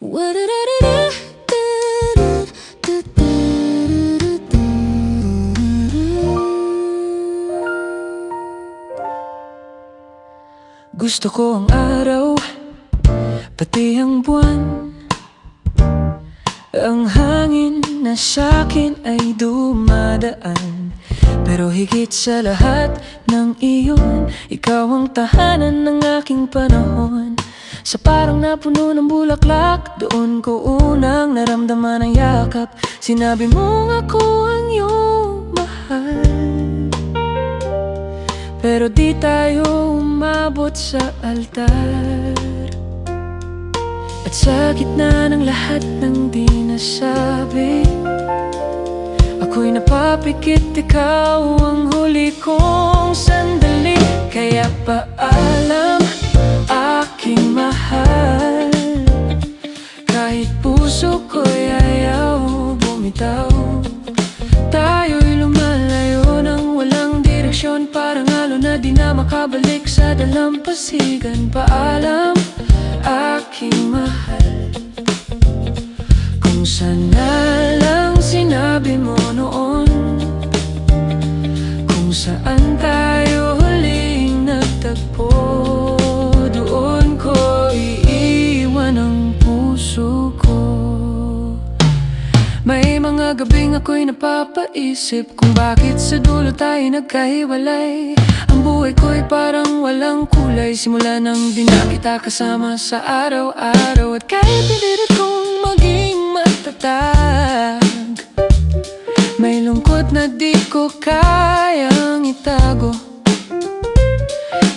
Gusto ko ang araw, pati ang buwan, ang hangin na sa'kin ay dumadaan. Pero higit sa lahat ng iyon, ikaw ang tahanan ng aking panahon. Sa parang napuno ng bulaklak, doon ko unang naramdaman ang yakap. Sinabi mong ako ang iyong mahal, pero di tayo umabot sa altar. At sa gitna ng lahat ng di nasabi, ako'y napapikit, ikaw ang huli kong sandali. Kaya paalam, aking mahal, kahit puso ko'y ayaw bumitaw. Tayo'y lumalayo ng walang direksyon, parang alon na di na makabalik sa dalampasigan. Paalam, aking mahal, kung sana lang sinabi mo noon kung saan tayo huling nagtagpo. Doon ko iiwan ang puso ko. May mga gabing ako'y napapaisip kung bakit sa dulo tayo nagkahiwalay. Ang buhay ko'y parang walang kulay simula nang di na kita kasama sa araw-araw. At kahit pinilit kong maging matatag, may lungkot na di ko kayang itago.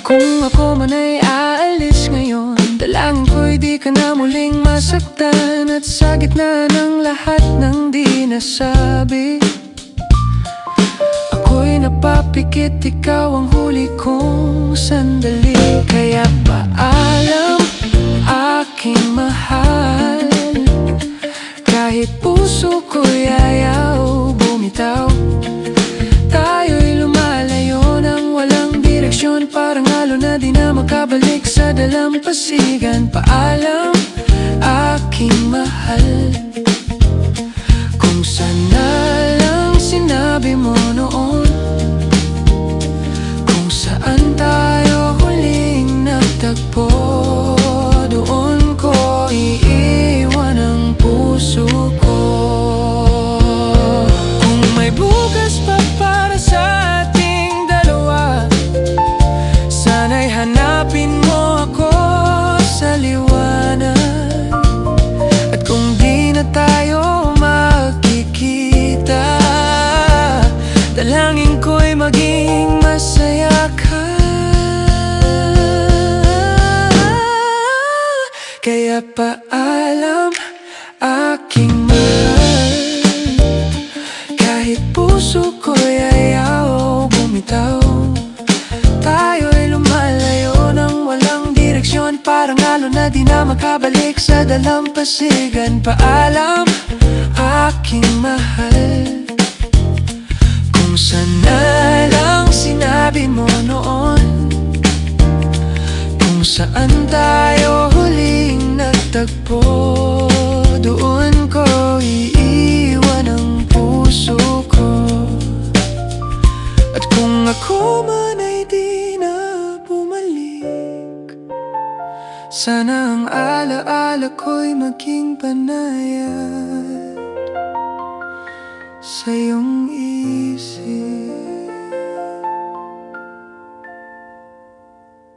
Kung ako man ay aalis ngayon, dalangin ko'y di ka na muling masaktan. At sa gitna ng lahat ng di nasabi, ako'y napapikit, ikaw ang huli kong sandali. Kaya paalam, aking mahal, kahit puso ko'y ayaw bumitaw. Tayo'y lumalayo ng walang direksyon, parang alon na di na makabalik sa dalampasigan. Paalam, aking mahal, kung sana lang sinabi mo noon kung saan tayo huling nagtagpo. Doon ko iiwan ang puso ko. Kung may bukas pa para sa ating dalawa, sana'y hanapin mo ako sa liwanag. At kung di na tayo magkikita, dalangin ko'y maging masaya ka. Kaya paalam, aking mahal, kahit puso ko'y ayaw bumitaw. Tayo'y lumalayo ng walang direksyon, parang alon na di na makabalik sa dalampasigan. Paalam, aking mahal, kung sana lang sinabi mo noon kung saan tayo huling nagtagpo. Doon ko iiwan ang puso ko. At kung ako man ay di na bumalik, sana ang alaala ko'y maging banayad sa iyong isip.